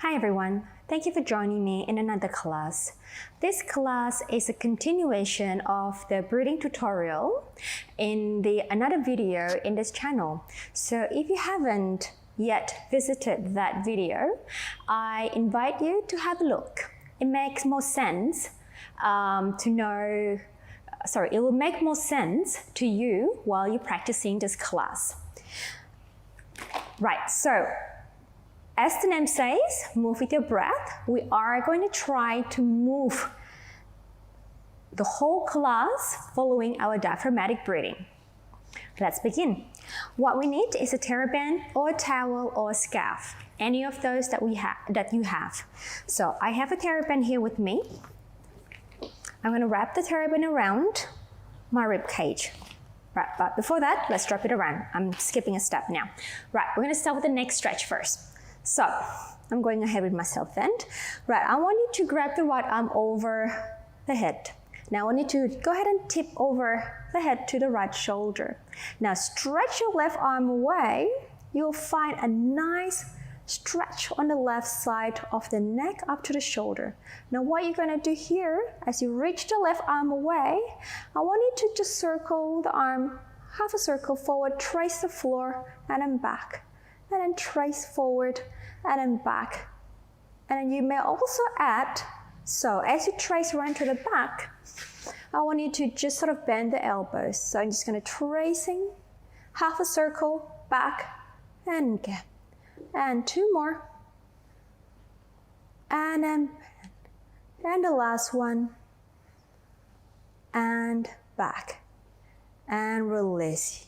Hi everyone, thank you for joining me in another class. This class is a continuation of the breathing tutorial in another video in this channel. So if you haven't yet visited that video, I invite you to have a look. It makes more sense it will make more sense to you while you're practicing this class. Right, so as the name says, move with your breath. We are going to try to move the whole class following our diaphragmatic breathing. Let's begin. What we need is a TheraBand or a towel or a scarf, any of those that you have. So I have a TheraBand here with me. I'm going to wrap the TheraBand around my rib cage. Right, but before that, let's wrap it around. I'm skipping a step now. Right, we're going to start with the neck stretch first. So, I'm going ahead with myself then. Right, I want you to grab the right arm over the head. Now I want you to go ahead and tip over the head to the right shoulder. Now stretch your left arm away. You'll find a nice stretch on the left side of the neck up to the shoulder. Now what you're going to do here, as you reach the left arm away, I want you to just circle the arm, half a circle forward, trace the floor, and then back. And then trace forward and then back. And then you may also add, so as you trace around to the back, I want you to just sort of bend the elbows. So I'm just going to tracing, half a circle, back, and again. And two more. And then, and the last one. And back. And release.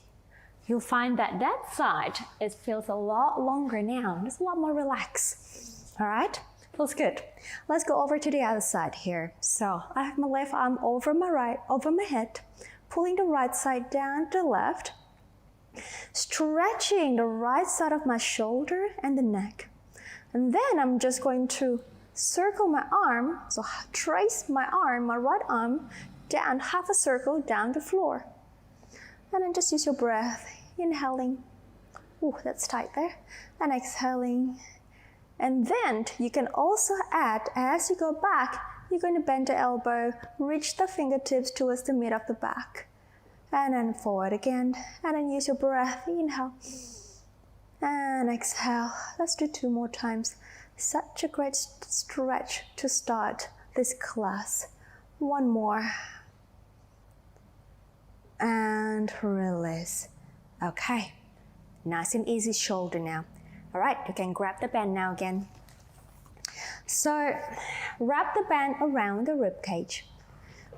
You'll find that side, it feels a lot longer now. It's a lot more relaxed. All right? Feels good. Let's go over to the other side here. So I have my left arm over my head, pulling the right side down to the left, stretching the right side of my shoulder and the neck. And then I'm just going to circle my arm, so trace my arm, my right arm, down half a circle down the floor. And then just use your breath, inhaling. Ooh, that's tight there. And exhaling. And then you can also add, as you go back, you're going to bend the elbow, reach the fingertips towards the mid of the back. And then forward again. And then use your breath, inhale. And exhale. Let's do 2 more times. Such a great stretch to start this class. 1 more. And release. Okay, nice and easy shoulder now. All right, you can grab the band now again. So wrap the band around the rib cage.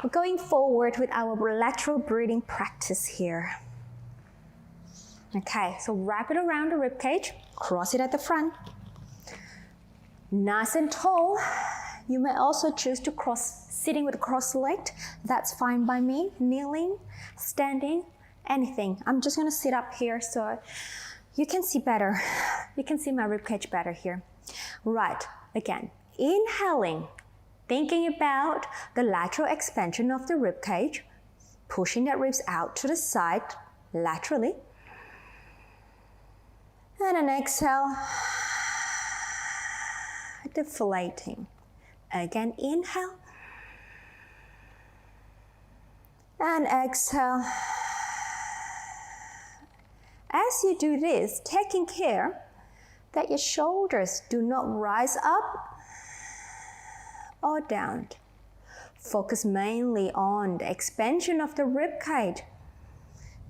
We're going forward with our lateral breathing practice here. Okay, so wrap it around the rib cage, cross it at the front. Nice and tall. You may also choose to sitting with cross legged. That's fine by me. Kneeling, standing, anything. I'm just going to sit up here so you can see better. You can see my ribcage better here. Right, again, inhaling, thinking about the lateral expansion of the ribcage, pushing the ribs out to the side laterally. And then exhale, deflating. Again, inhale. And exhale. As you do this, taking care that your shoulders do not rise up or down. Focus mainly on the expansion of the rib cage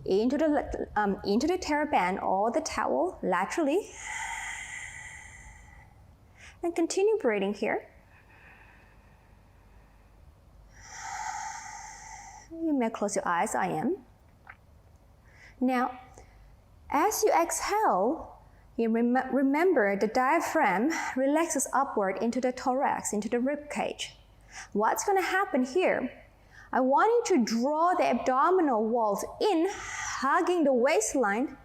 into the TheraBand or the towel laterally. And continue breathing here. You may close your eyes, I am. Now, as you exhale, you remember the diaphragm relaxes upward into the thorax, into the rib cage. What's going to happen here? I want you to draw the abdominal walls in, hugging the waistline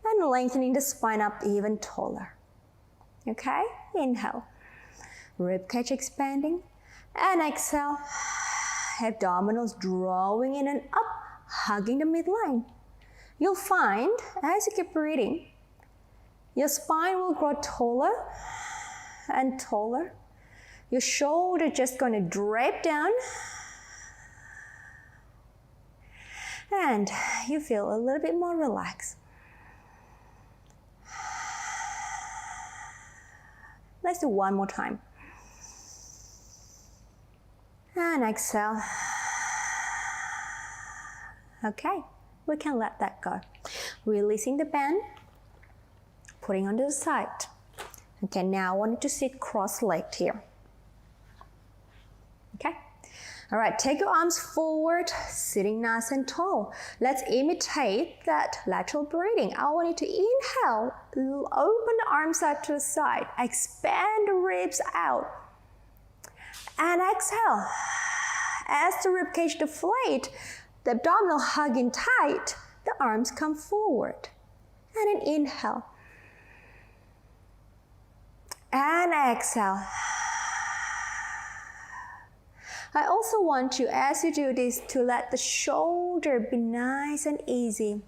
and lengthening the spine up even taller. Okay? Inhale. Rib cage expanding. And exhale. Abdominals drawing in and up, hugging the midline. You'll find, as you keep breathing, your spine will grow taller and taller. Your shoulder just going to drape down. And you feel a little bit more relaxed. Let's do one more time. And exhale. Okay, we can let that go. Releasing the band, putting on the side. Okay, now I want you to sit cross-legged here. Okay? All right, take your arms forward, sitting nice and tall. Let's imitate that lateral breathing. I want you to inhale, open the arms out to the side, expand the ribs out. And exhale. As the ribcage deflates, the abdominal hugging tight, the arms come forward. And then inhale. And exhale. I also want you, as you do this, to let the shoulder be nice and easy.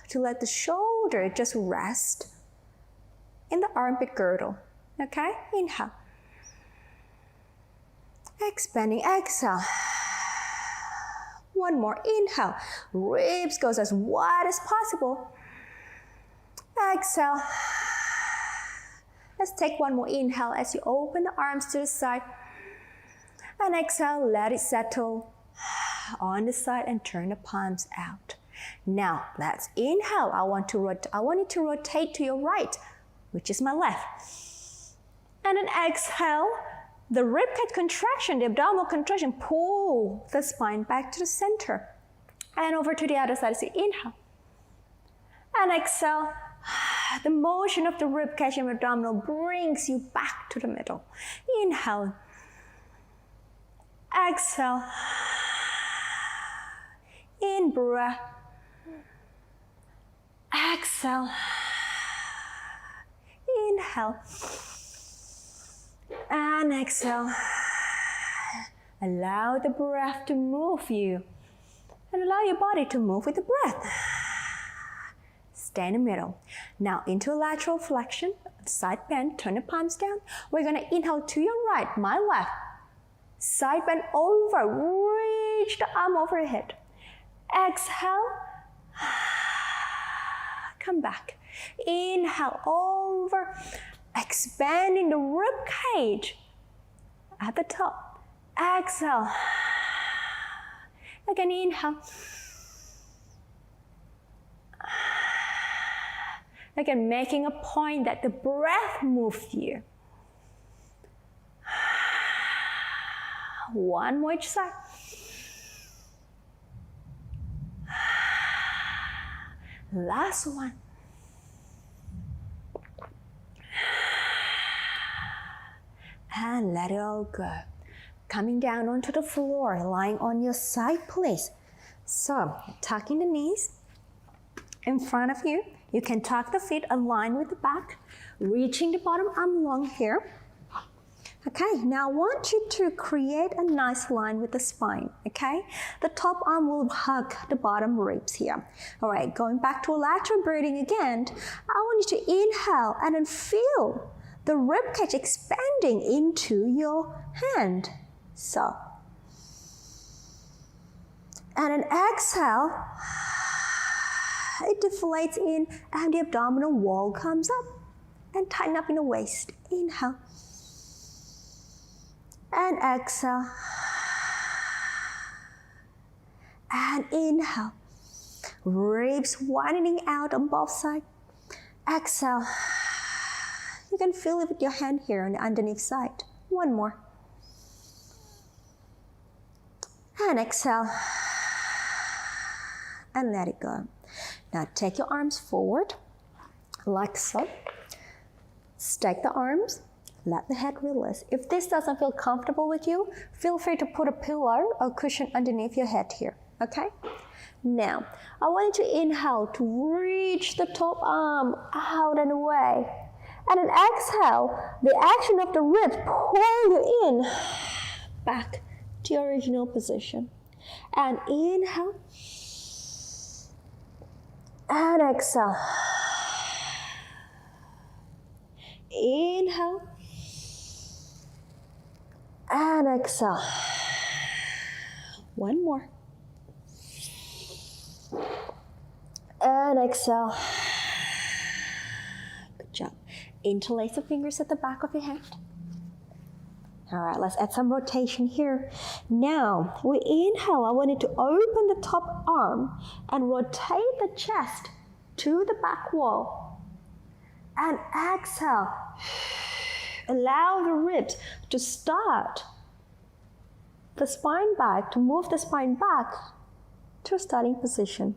To let the shoulder just rest in the armpit girdle. Okay? Inhale. Expanding, exhale. One more, inhale. Ribs goes as wide as possible. Exhale. Let's take one more inhale as you open the arms to the side. And exhale, let it settle on the side and turn the palms out. Now, let's inhale. I want you to rotate to your right, which is my left. And then exhale, the ribcage contraction, the abdominal contraction, pull the spine back to the center. And over to the other side, so inhale. And exhale, the motion of the ribcage and abdominal brings you back to the middle. Inhale. Exhale. In breath. Exhale. Inhale. And exhale. Allow the breath to move you. And allow your body to move with the breath. Stay in the middle. Now into a lateral flexion, side bend, turn the palms down. We're going to inhale to your right, my left. Side bend over, reach the arm overhead. Exhale, come back. Inhale over, expanding the rib cage at the top. Exhale. Again, inhale. Again, making a point that the breath moves you. One more each side. Last one. And let it all go. Coming down onto the floor, lying on your side, please. So, tucking the knees in front of you. You can tuck the feet aligned with the back, reaching the bottom arm long here. Okay, now I want you to create a nice line with the spine, okay? The top arm will hug the bottom ribs here. All right, going back to a lateral breathing again, I want you to inhale and then feel the ribcage expanding into your hand. So, and then exhale, it deflates in and the abdominal wall comes up and tighten up in the waist. Inhale. And exhale. And inhale. Ribs widening out on both sides. Exhale. You can feel it with your hand here on the underneath side. One more. And exhale. And let it go. Now take your arms forward, like so. Stack the arms. Let the head release. If this doesn't feel comfortable with you, feel free to put a pillow or cushion underneath your head here, okay? Now, I want you to inhale to reach the top arm out and away. And then exhale, the action of the ribs pull you in, back to your original position. And inhale. And exhale. Inhale. And exhale. One more. And exhale. Good job. Interlace the fingers at the back of your hand. All right, let's add some rotation here. Now, we inhale. I want you to open the top arm and rotate the chest to the back wall. And exhale. Allow the ribs to start the spine back, to move the spine back to a starting position.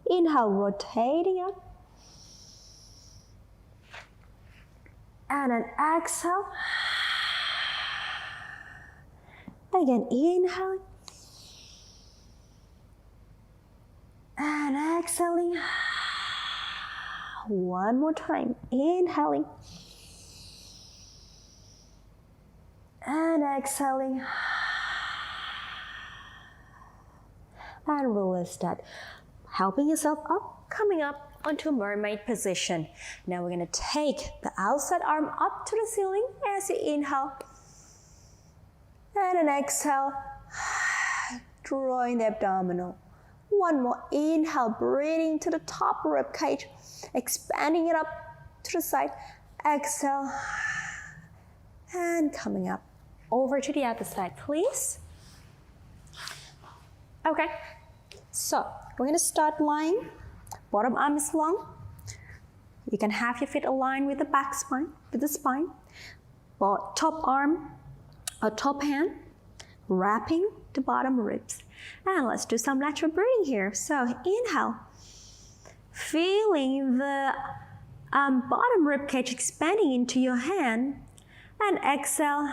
Inhale, rotating up. And an exhale. Again, inhaling. And exhaling. One more time. Inhaling. And exhaling. And release that. Helping yourself up, coming up onto mermaid position. Now we're going to take the outside arm up to the ceiling as you inhale. And an exhale, drawing the abdominal. One more inhale, breathing to the top rib cage, expanding it up to the side. Exhale, and coming up. Over to the other side, please. Okay, so we're going to start lying. Bottom arm is long. You can have your feet aligned with the back spine, with the spine. Top arm or top hand wrapping the bottom ribs. And let's do some lateral breathing here. So inhale, feeling the bottom rib cage expanding into your hand. And exhale,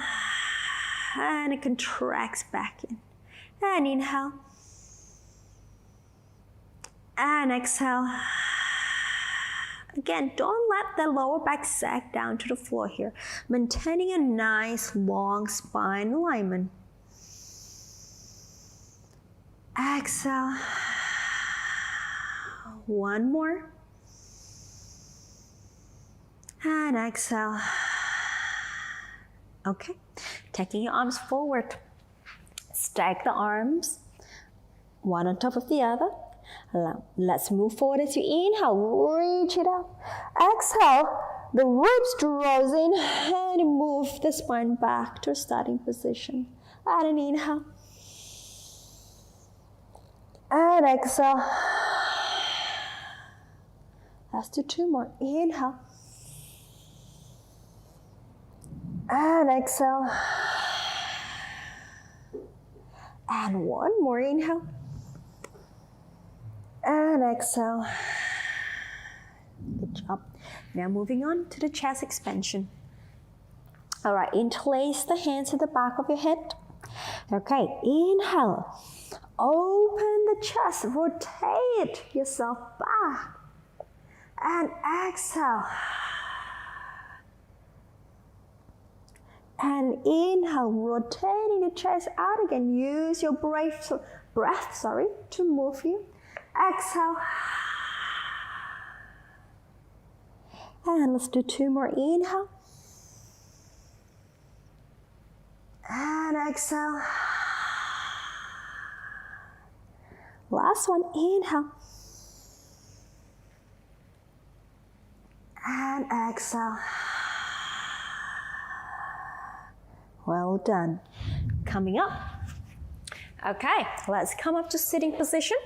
and it contracts back in. And inhale. And exhale. Again, don't let the lower back sag down to the floor here. Maintaining a nice long spine alignment. Exhale. One more. And exhale. Okay, taking your arms forward. Stack the arms, one on top of the other. Let's move forward as you inhale, reach it out. Exhale, the ribs draws in and move the spine back to a starting position. And an inhale. And exhale. Let's do two more. Inhale. And exhale. And one more inhale. And exhale. Good job. Now moving on to the chest expansion. All right, interlace the hands at the back of your head. Okay, inhale. Open the chest, rotate yourself back. And exhale. And inhale, rotating the chest out again. Use your breath to move you. Exhale. And let's do two more. Inhale. And exhale. Last one. Inhale. And exhale. Well done. Coming up. Okay, let's come up to sitting position.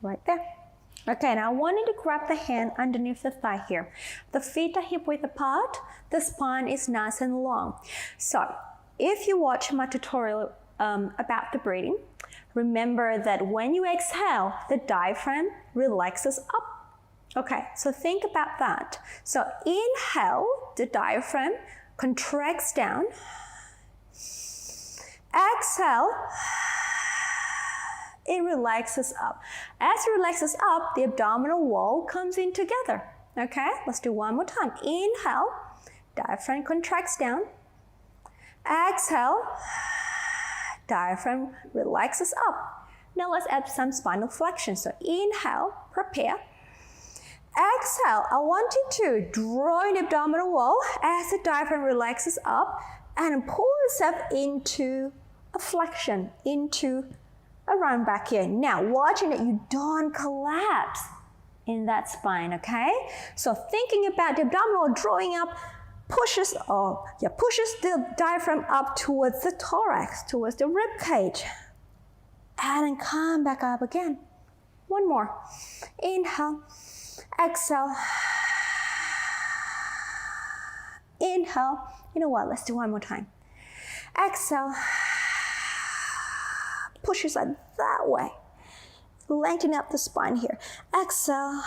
Right there. Okay, now I want you to grab the hand underneath the thigh here. The feet are hip width apart. The spine is nice and long. So, if you watch my tutorial about the breathing, remember that when you exhale, the diaphragm relaxes up. Okay, so think about that. So inhale, the diaphragm contracts down. Exhale, it relaxes up. As it relaxes up, the abdominal wall comes in together. Okay, let's do one more time. Inhale, diaphragm contracts down. Exhale, diaphragm relaxes up. Now let's add some spinal flexion. So inhale, prepare. Exhale, I want you to draw in the abdominal wall as the diaphragm relaxes up and pull yourself into a flexion, into a round back here. Now, watching that you don't collapse in that spine, okay? So thinking about the abdominal drawing up, pushes the diaphragm up towards the thorax, towards the rib cage. And then come back up again. One more. Inhale, exhale. Inhale. You know what? Let's do one more time. Exhale. Push yourself that way. Lengthen up the spine here. Exhale.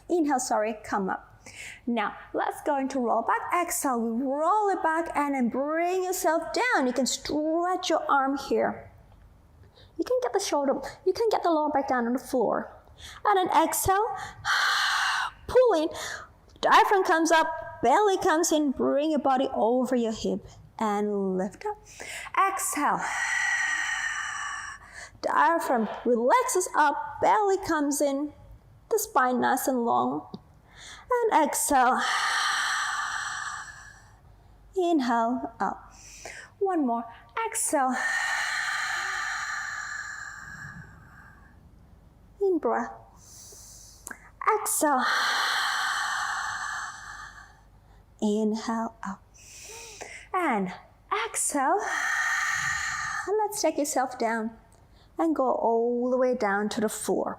Inhale, come up. Now, let's go into roll back. Exhale, we roll it back and then bring yourself down. You can stretch your arm here. You can get the shoulder, you can get the lower back down on the floor. And then exhale, pull in, diaphragm comes up, belly comes in, bring your body over your hip and lift up. Exhale, diaphragm relaxes up, belly comes in, the spine nice and long. And exhale, inhale, up. One more, exhale. In breath. Exhale. Inhale up. And exhale. Let's take yourself down and go all the way down to the floor.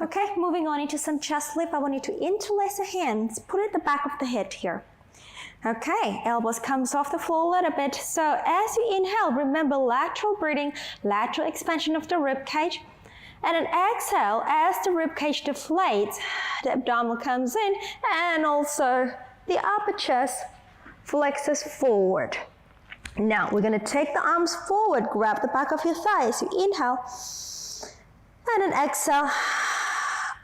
Okay, moving on into some chest lift. I want you to interlace the hands, put it at the back of the head here. Okay, elbows comes off the floor a little bit. So as you inhale, remember lateral breathing, lateral expansion of the rib cage. And then exhale, as the rib cage deflates, the abdominal comes in and also the upper chest flexes forward. Now we're gonna take the arms forward, grab the back of your thighs. You inhale, and then exhale,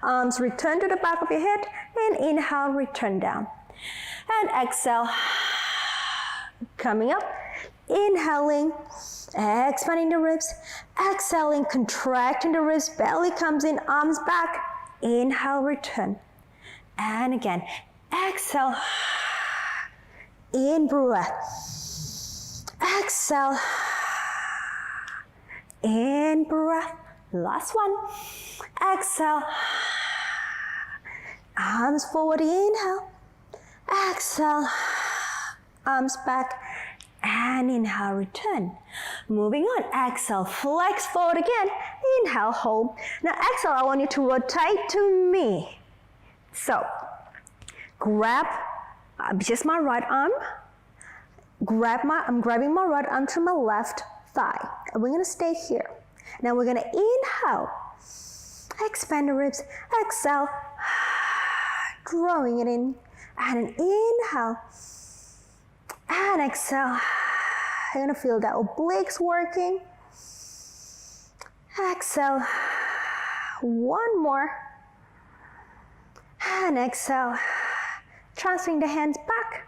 arms return to the back of your head, and inhale, return down. And exhale, coming up, inhaling, expanding the ribs, exhaling, contracting the ribs, belly comes in, arms back, inhale, return. And again, exhale, in breath, exhale, in breath, last one, exhale, arms forward, inhale, exhale, arms back, and inhale, return. Moving on, exhale, flex forward again, inhale, hold. Now exhale, I want you to rotate to me. So, grab just my right arm, I'm grabbing my right arm to my left thigh. And we're gonna stay here. Now we're gonna inhale, expand the ribs, exhale, drawing it in, and an inhale, and exhale. You're gonna feel that obliques working. Exhale, one more, and exhale, transferring the hands back,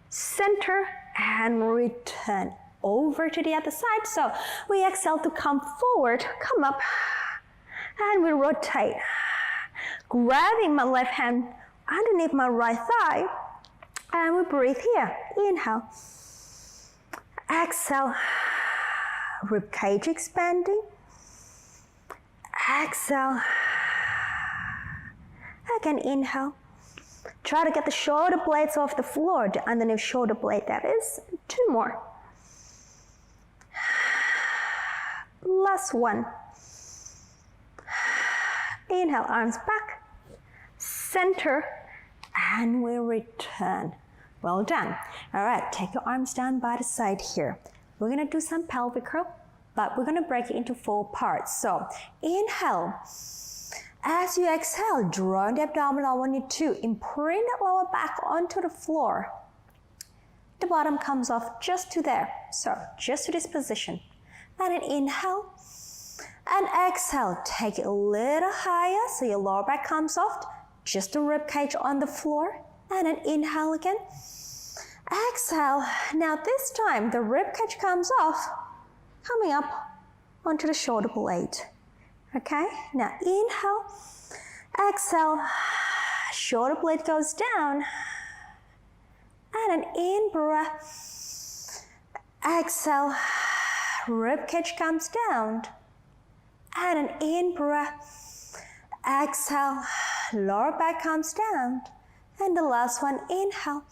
center, and return over to the other side. So we exhale to come forward, come up, and we rotate, grabbing my left hand underneath my right thigh, and we breathe here. Inhale, exhale, rib cage expanding, exhale, again inhale. Try to get the shoulder blades off the floor, the underneath shoulder blade, that is. 2 more. Last one. Inhale, arms back, center, and we return. Well done. All right, take your arms down by the side here. We're gonna do some pelvic curl, but we're gonna break it into 4 parts. So inhale. As you exhale, draw the abdomen. I want you to imprint the lower back onto the floor. The bottom comes off just to there. So just to this position. And then inhale. And exhale, take it a little higher so your lower back comes off. Just the rib cage on the floor. And then inhale again. Exhale. Now this time the rib cage comes off, coming up onto the shoulder blade. Okay, now inhale, exhale, Shoulder blade goes down. And an in breath. Exhale. Rib cage comes down. And an in breath. Exhale. Lower back comes down. And the last one, inhale.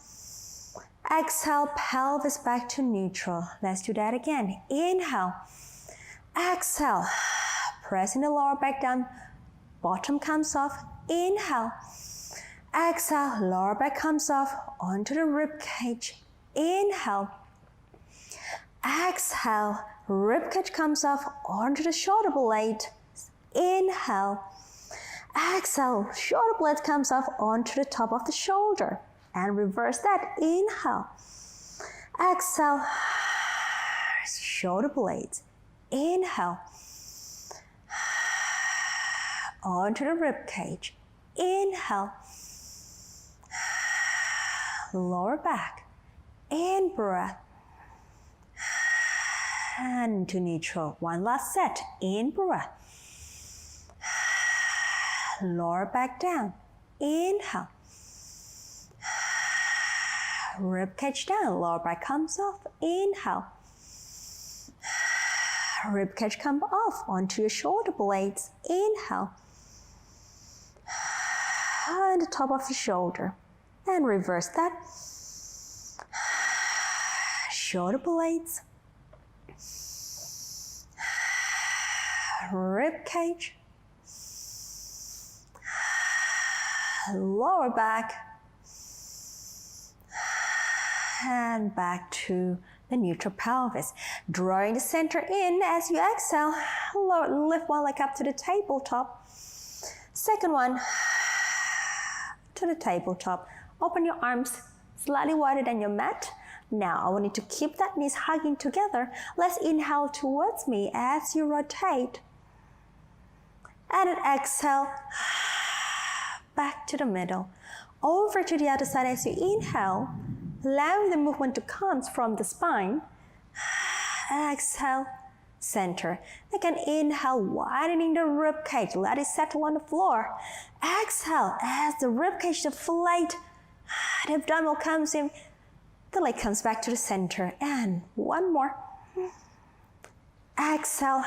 Exhale, pelvis back to neutral. Let's do that again. Inhale. Exhale. Pressing the lower back down. Bottom comes off. Inhale. Exhale. Lower back comes off onto the rib cage. Inhale. Exhale. Rib cage comes off onto the shoulder blade. Inhale. Exhale. Shoulder blade comes off onto the top of the shoulder. And reverse that. Inhale. Exhale. Shoulder blades. Inhale. Onto the rib cage. Inhale. Lower back. In breath. And to neutral. One last set. In breath. Lower back down. Inhale. Rib cage down. Lower back comes off. Inhale. Rib cage come off onto your shoulder blades. Inhale. And the top of the shoulder. And reverse that. Shoulder blades. Rib cage. Lower back. And back to the neutral pelvis. Drawing the center in as you exhale. Lift one leg up to the tabletop. Second one to the tabletop. Open your arms slightly wider than your mat. Now I want you to keep that knees hugging together. Let's inhale towards me as you rotate. And then exhale. Back to the middle. Over to the other side as you inhale. Allowing the movement to come from the spine. Exhale, center. Again, inhale, widening the rib cage. Let it settle on the floor. Exhale, as the rib cage deflate, the abdominal comes in. The leg comes back to the center. And one more. Exhale.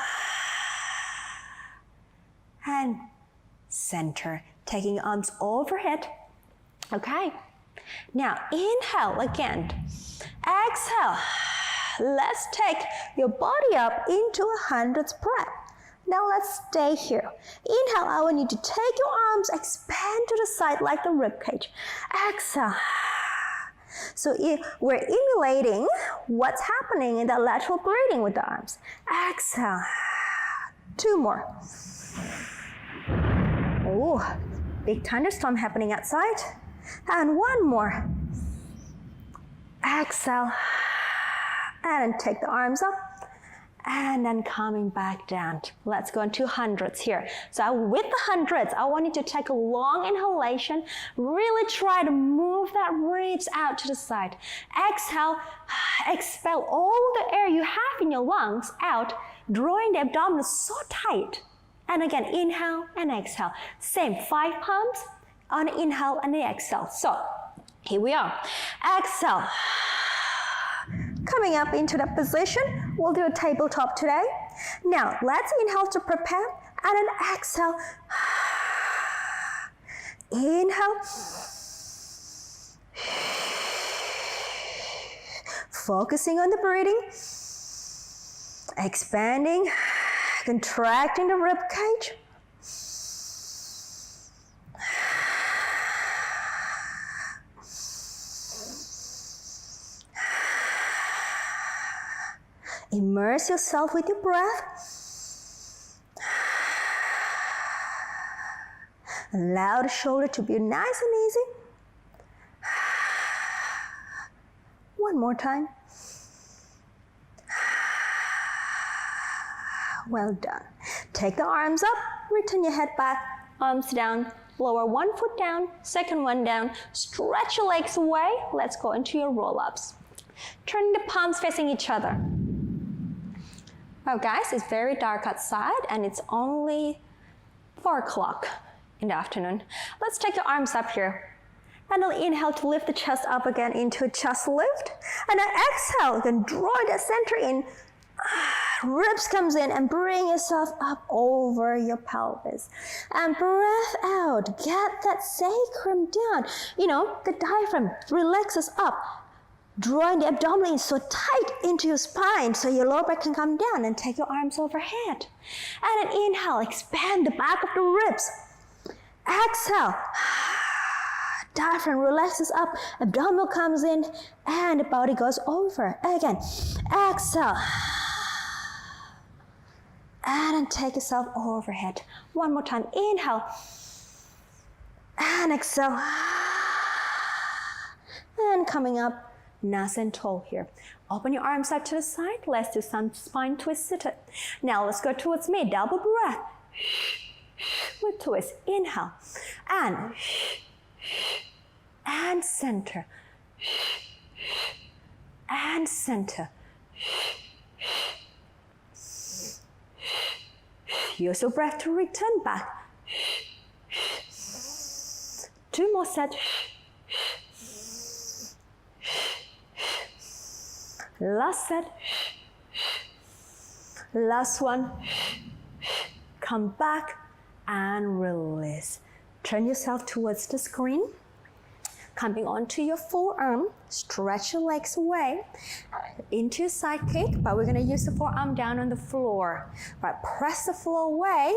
And center. Taking arms overhead. Okay. Now, inhale again. Exhale. Let's take your body up into a 100th breath. Now let's stay here. Inhale, I want you to take your arms, expand to the side like the rib cage. Exhale. So we're emulating what's happening in the lateral breathing with the arms. Exhale. Two more. Oh, big thunderstorm happening outside. And one more. Exhale. And then take the arms up. And then coming back down. Let's go into hundreds here. So with the hundreds, I want you to take a long inhalation. Really try to move that ribs out to the side. Exhale. Expel all the air you have in your lungs out, drawing the abdomen so tight. And again, inhale and exhale. Same, 5 pumps. On inhale and the exhale. So here we are. Exhale. Coming up into that position, we'll do a tabletop today. Now let's inhale to prepare and then exhale. Inhale. Focusing on the breathing. Expanding, contracting the rib cage. Immerse yourself with your breath. Allow the shoulder to be nice and easy. One more time. Well done. Take the arms up, return your head back, arms down, lower one foot down, second one down, stretch your legs away. Let's go into your roll-ups. Turn the palms facing each other. Well guys, it's very dark outside and it's only 4 o'clock in the afternoon. Let's take your arms up here. And then inhale to lift the chest up again into a chest lift. And then exhale, you can draw the center in. Ribs comes in and bring yourself up over your pelvis. And breath out, get that sacrum down. You know, the diaphragm relaxes up, drawing the abdomen in so tight into your spine so your lower back can come down, and take your arms overhead. And then inhale, expand the back of the ribs. Exhale. Diaphragm relaxes up, abdominal comes in, and the body goes over. Again, exhale. And then take yourself overhead. One more time, inhale. And exhale. And coming up, nice and tall here. Open your arms out to the side. Let's do some spine twist seated. Now let's go towards me, double breath. With twist, inhale. And center, and center. Use your breath to return back. 2 more sets. Last set. Last one. Come back and release. Turn yourself towards the screen. Coming onto your forearm, stretch your legs away into your side kick, but we're going to use the forearm down on the floor. Right, press the floor away,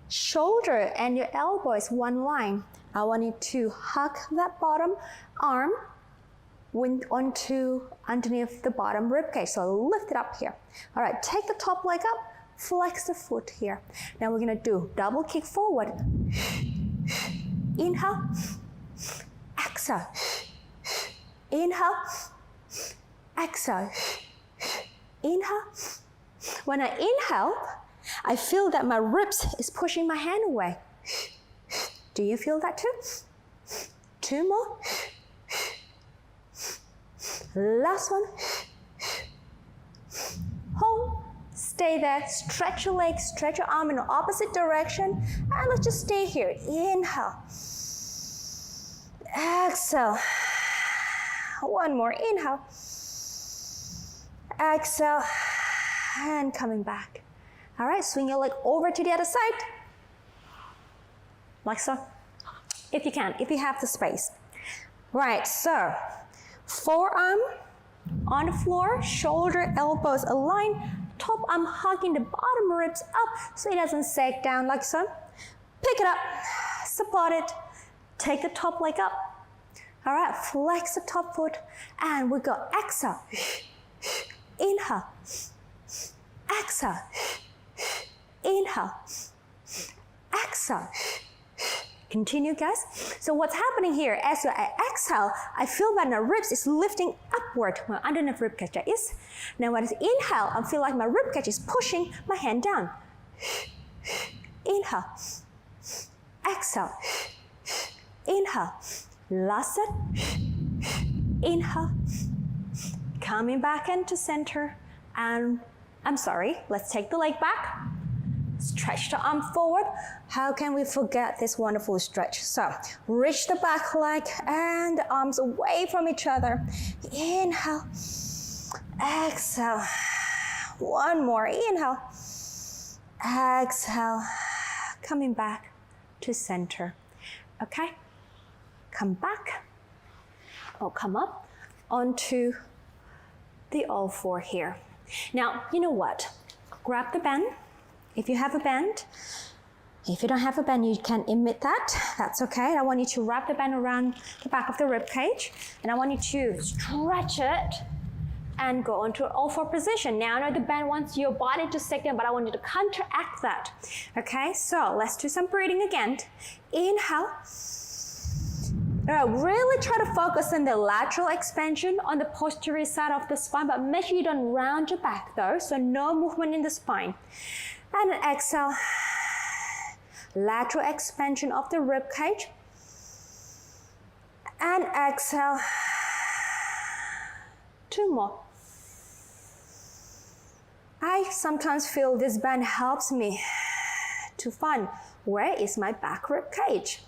shoulder and your elbow is one line. I want you to hug that bottom arm onto underneath the bottom rib cage. So lift it up here. All right, take the top leg up, flex the foot here. Now we're going to do double kick forward. Inhale. Exhale. Inhale. Exhale. Inhale. When I inhale, I feel that my ribs is pushing my hand away. Do you feel that too? 2 more. Last one. Hold. Stay there. Stretch your legs, stretch your arm in the opposite direction. And let's just stay here. Inhale. Exhale. One more. Inhale. Exhale. And coming back. All right, swing your leg over to the other side. Like so. If you can, if you have the space. Right, so forearm on the floor, shoulder, elbows aligned, top arm hugging the bottom ribs up so it doesn't sag down like so. Pick it up, support it, take the top leg up. All right, flex the top foot, and we go exhale, inhale, exhale, inhale, exhale. Continue, guys. So what's happening here, as I exhale, I feel that my ribs is lifting upward, my underneath rib cage is. Now when I inhale, I feel like my rib cage is pushing my hand down. Inhale, exhale, inhale, last set, inhale, coming back into center, and let's take the leg back. Stretch the arm forward. How can we forget this wonderful stretch? So reach the back leg and the arms away from each other. Inhale, exhale. One more. Inhale, exhale. Coming back to center. Okay, come back or come up onto the all four here. Now, you know what? Grab the band. If you have a band, if you don't have a band, you can omit that. That's okay. I want you to wrap the band around the back of the rib cage, and I want you to stretch it and go into an all four position. Now I know the band wants your body to stick in, but I want you to counteract that. Okay, so let's do some breathing again. Inhale. Really try to focus on the lateral expansion on the posterior side of the spine, but make sure you don't round your back though, so no movement in the spine. And then exhale, lateral expansion of the rib cage. And exhale, 2 more. I sometimes feel this band helps me to find Where is my back rib cage?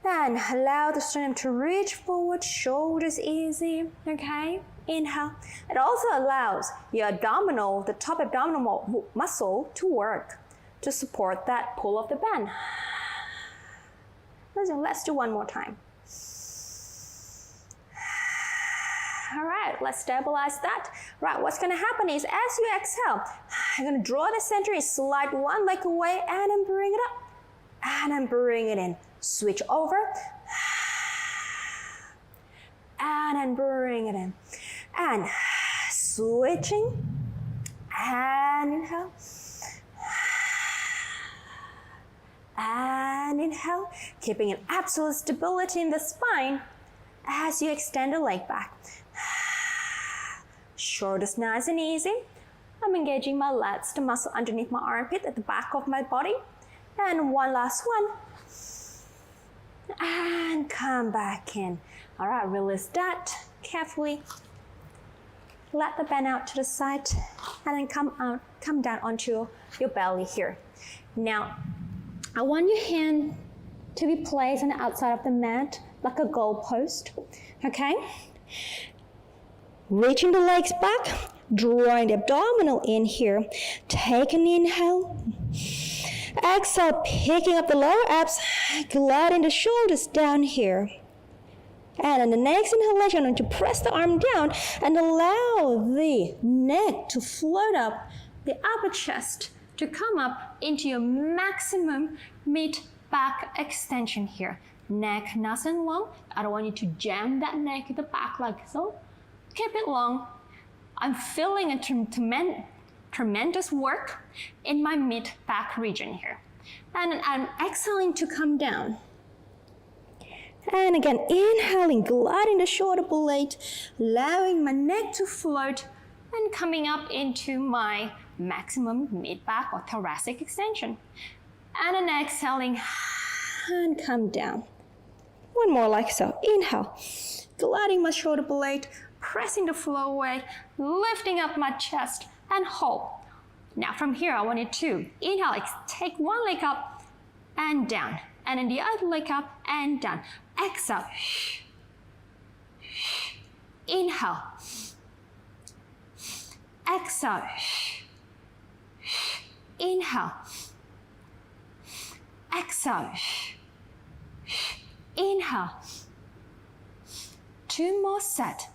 Then allow the sternum to reach forward, shoulders easy, okay? Inhale. It also allows your abdominal, the top abdominal muscle to work to support that pull of the band. Listen, let's do one more time. All right, let's stabilize that. Right, what's gonna happen is as you exhale, you're gonna draw the center, slide one leg away, and then bring it up, and then bring it in. Switch over, and then bring it in. And switching, and inhale, and inhale, keeping an absolute stability in the spine as you extend the leg back. Shoulders nice and easy. I'm engaging my lats, the muscle underneath my armpit at the back of my body. And one last one. And come back in. All right, release that carefully. Let the band out to the side and then come down onto your belly here. Now, I want your hand to be placed on the outside of the mat like a goal post, okay? Reaching the legs back, drawing the abdominal in here. Take an inhale. Exhale, picking up the lower abs, gliding the shoulders down here. And on the next inhalation, I'm going to press the arm down and allow the neck to float up, the upper chest to come up into your maximum mid-back extension here. Neck nice and long. I don't want you to jam that neck at the back like so. Keep it long. I'm feeling a tremendous work in my mid-back region here. And I'm exhaling to come down. And again, inhaling, gliding the shoulder blade, allowing my neck to float and coming up into my maximum mid-back or thoracic extension. And then exhaling and come down. One more like so. Inhale, gliding my shoulder blade, pressing the floor away, lifting up my chest and hold. Now from here, I want you to inhale, take one leg up and down, and then the other leg up and down. Exhale. Inhale. Exhale. Inhale. Exhale. Inhale. Two more set.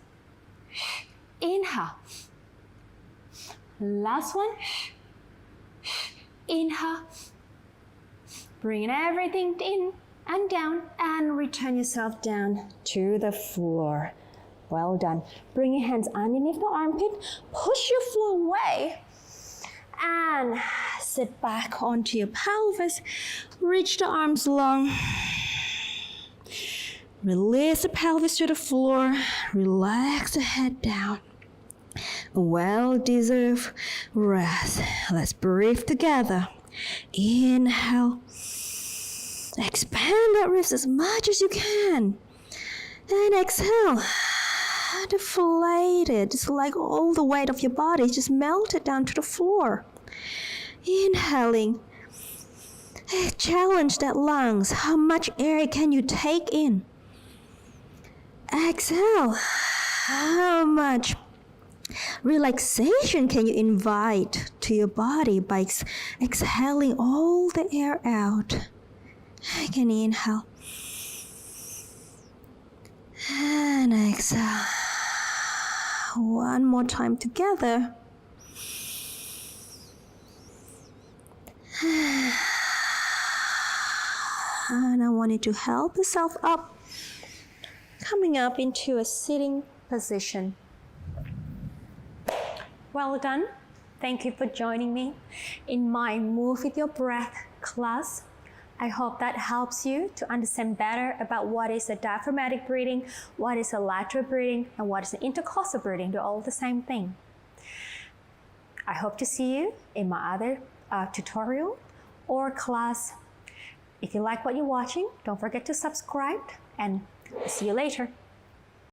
Inhale. Last one. Inhale. Bring everything in and down and return yourself down to the floor. Well done. Bring your hands underneath the armpit. Push your floor away and sit back onto your pelvis. Reach the arms long. Release the pelvis to the floor. Relax the head down. Well-deserved rest. Let's breathe together. Inhale. Expand that wrist as much as you can. And exhale. Deflate it. Just like all the weight of your body just melted down to the floor. Inhaling. Challenge that lungs. How much air can you take in? Exhale. How much relaxation can you invite to your body by exhaling all the air out? Again, inhale. And exhale. One more time together. And I want you to help yourself up. Coming up into a sitting position. Well done. Thank you for joining me in my Move With Your Breath class. I hope that helps you to understand better about what is a diaphragmatic breathing, what is a lateral breathing, and what is an intercostal breathing. They're all the same thing. I hope to see you in my other tutorial or class. If you like what you're watching, don't forget to subscribe, and see you later.